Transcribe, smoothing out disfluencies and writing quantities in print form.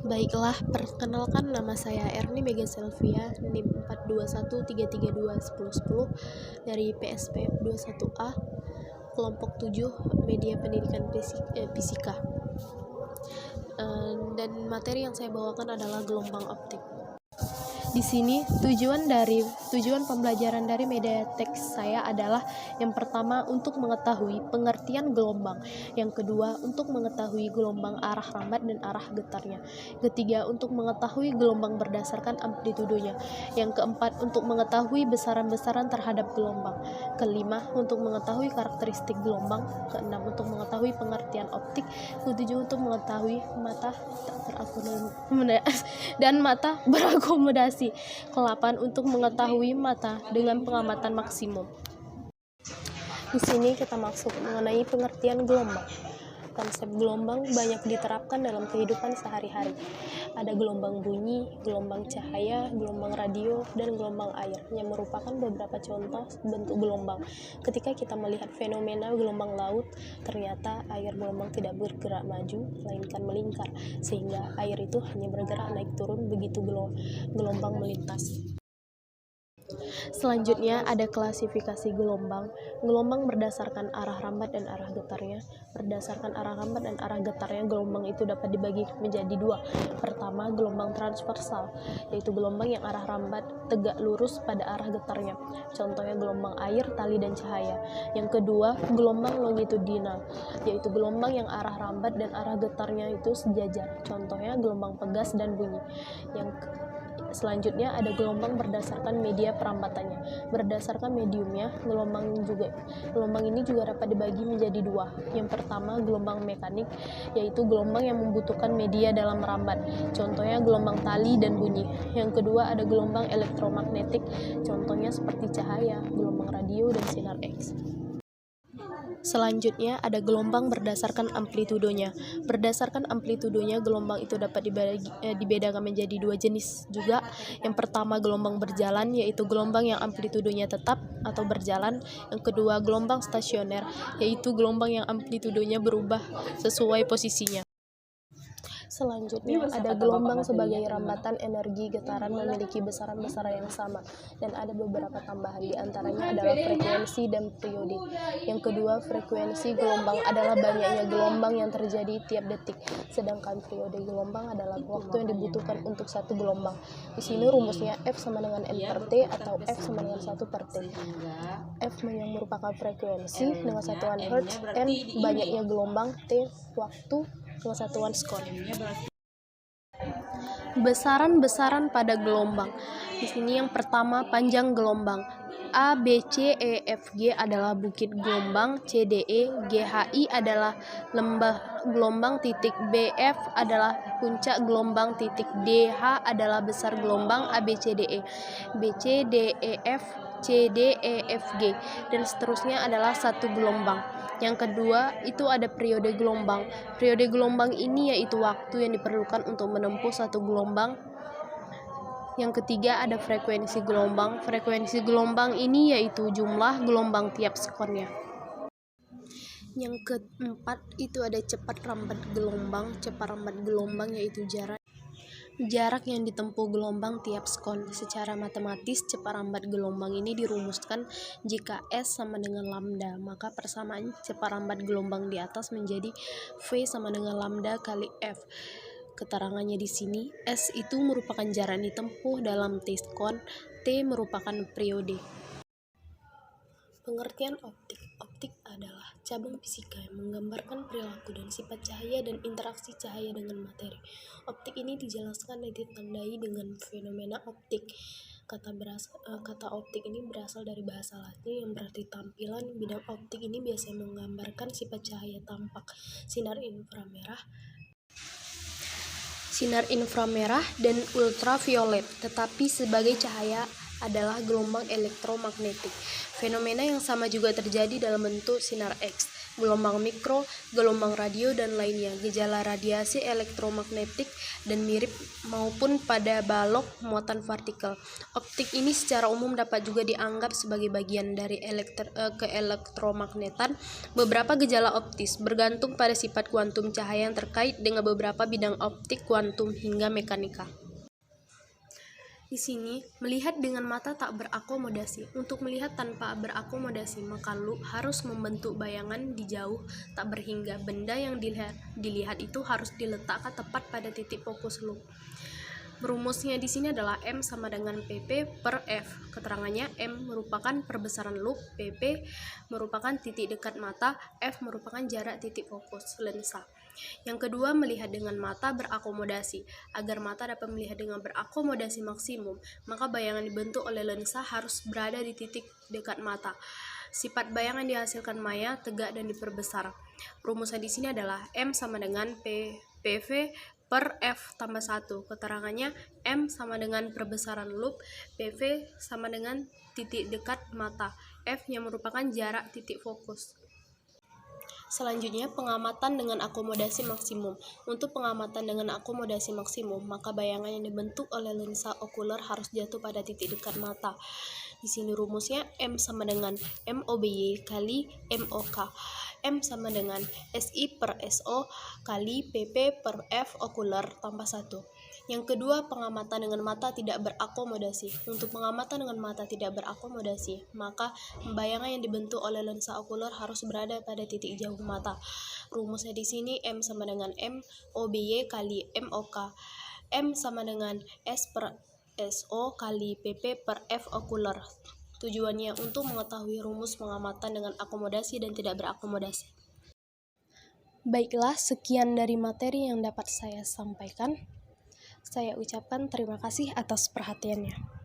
Baiklah, perkenalkan nama saya Erni Mega Selvia, NIM 4213321010 dari PSP 21A, kelompok 7, Media Pendidikan Fisika. Dan materi yang saya bawakan adalah gelombang optik. Di sini tujuan pembelajaran dari media teks saya adalah yang pertama untuk mengetahui pengertian gelombang, yang kedua untuk mengetahui gelombang arah rambat dan arah getarnya, ketiga untuk mengetahui gelombang berdasarkan amplitudonya, yang keempat untuk mengetahui besaran-besaran terhadap gelombang, kelima untuk mengetahui karakteristik gelombang, keenam untuk mengetahui pengertian optik, ketujuh untuk mengetahui mata berakomodasi, ke-8 untuk mengetahui mata dengan pengamatan maksimum. Di sini kita masuk mengenai pengertian gelombang. Konsep gelombang banyak diterapkan dalam kehidupan sehari-hari. Ada gelombang bunyi, gelombang cahaya, gelombang radio, dan gelombang air yang merupakan beberapa contoh bentuk gelombang. Ketika kita melihat fenomena gelombang laut, ternyata air gelombang tidak bergerak maju, melainkan melingkar, sehingga air itu hanya bergerak naik turun begitu gelombang melintas. Selanjutnya ada klasifikasi gelombang. Gelombang berdasarkan arah rambat dan arah getarnya. Berdasarkan arah rambat dan arah getarnya, gelombang itu dapat dibagi menjadi dua. Pertama, gelombang transversal, yaitu gelombang yang arah rambat tegak lurus pada arah getarnya. Contohnya gelombang air, tali, dan cahaya. Yang kedua, gelombang longitudinal, yaitu gelombang yang arah rambat dan arah getarnya itu sejajar. Contohnya gelombang pegas dan bunyi. Selanjutnya ada gelombang berdasarkan media perambatannya. Berdasarkan mediumnya, gelombang ini juga dapat dibagi menjadi dua. Yang pertama, gelombang mekanik, yaitu gelombang yang membutuhkan media dalam merambat. Contohnya gelombang tali dan bunyi. Yang kedua ada gelombang elektromagnetik, contohnya seperti cahaya, gelombang radio, dan sinar X. Selanjutnya ada gelombang berdasarkan amplitudonya. Berdasarkan amplitudonya, gelombang itu dapat dibedakan menjadi dua jenis juga. Yang pertama gelombang berjalan, yaitu gelombang yang amplitudonya tetap atau berjalan. Yang kedua gelombang stasioner, yaitu gelombang yang amplitudonya berubah sesuai posisinya. Selanjutnya ada gelombang sebagai rambatan energi getaran memiliki besaran-besaran yang sama, dan ada beberapa tambahan, di antaranya adalah frekuensi dan periode. Yang kedua, frekuensi gelombang adalah banyaknya gelombang yang terjadi tiap detik, sedangkan periode gelombang adalah waktu yang dibutuhkan untuk satu gelombang. Di sini rumusnya F sama dengan N per T atau F sama dengan 1 per T. F yang merupakan frekuensi dengan satuan Hertz, N banyaknya gelombang, T waktu dengan satuan skor. Besaran-besaran pada gelombang. Di sini yang pertama panjang gelombang. A, B, C, E, F, G adalah bukit gelombang, C, D, E, G, H, I adalah lembah gelombang, titik B, F adalah puncak gelombang, titik D, H adalah besar gelombang, A, B, C, D, E. B, C, D, E, F, C, D, E, F, G, dan seterusnya adalah satu gelombang. Yang kedua, itu ada periode gelombang. Periode gelombang ini yaitu waktu yang diperlukan untuk menempuh satu gelombang. Yang ketiga, ada frekuensi gelombang. Frekuensi gelombang ini yaitu jumlah gelombang tiap sekonnya. Yang keempat, itu ada cepat rambat gelombang. Cepat rambat gelombang yaitu jarak yang ditempuh gelombang tiap sekon. Secara matematis, cepat rambat gelombang ini dirumuskan jika S sama dengan lambda, maka persamaan cepat rambat gelombang di atas menjadi V sama dengan lambda kali F. Keterangannya di sini, S itu merupakan jarak ditempuh dalam T sekon, T merupakan periode. Pengertian optik. Optik adalah cabang fisika yang menggambarkan perilaku dan sifat cahaya dan interaksi cahaya dengan materi. Optik ini dijelaskan dan ditandai dengan fenomena optik. Kata optik ini berasal dari bahasa Latin yang berarti tampilan. Bidang optik ini biasanya menggambarkan sifat cahaya tampak, sinar inframerah dan ultraviolet, tetapi sebagai cahaya adalah gelombang elektromagnetik. Fenomena yang sama juga terjadi dalam bentuk sinar X. gelombang mikro, gelombang radio, dan lainnya, gejala radiasi elektromagnetik, dan mirip maupun pada balok muatan partikel. Optik ini secara umum dapat juga dianggap sebagai bagian dari keelektromagnetan. Beberapa gejala optis bergantung pada sifat kuantum cahaya yang terkait dengan beberapa bidang optik, kuantum, hingga mekanika. Di sini, melihat dengan mata tak berakomodasi. Untuk melihat tanpa berakomodasi, maka loop harus membentuk bayangan di jauh tak berhingga. Benda yang dilihat itu harus diletakkan tepat pada titik fokus loop. Rumusnya di sini adalah M sama dengan PP per F. Keterangannya, M merupakan perbesaran loop, PP merupakan titik dekat mata, F merupakan jarak titik fokus lensa. Yang kedua, melihat dengan mata berakomodasi. Agar mata dapat melihat dengan berakomodasi maksimum, maka bayangan dibentuk oleh lensa harus berada di titik dekat mata. Sifat bayangan dihasilkan maya, tegak, dan diperbesar. Rumusnya di sini adalah M sama dengan PV per F tambah 1. Keterangannya, M sama dengan perbesaran loop, PV sama dengan titik dekat mata, F yang merupakan jarak titik fokus. Selanjutnya, pengamatan dengan akomodasi maksimum. Untuk pengamatan dengan akomodasi maksimum, maka bayangan yang dibentuk oleh lensa okuler harus jatuh pada titik dekat mata. Di sini rumusnya M sama dengan MOBY kali MOK. M sama dengan SI per SO kali PP per F okuler tambah 1. Yang kedua, pengamatan dengan mata tidak berakomodasi. Untuk pengamatan dengan mata tidak berakomodasi, maka bayangan yang dibentuk oleh lensa okuler harus berada pada titik jauh mata. Rumusnya di sini M sama dengan MOBY kali MOK. M sama dengan S per SO kali PP per F okuler. Tujuannya untuk mengetahui rumus pengamatan dengan akomodasi dan tidak berakomodasi. Baiklah, sekian dari materi yang dapat saya sampaikan. Saya ucapkan terima kasih atas perhatiannya.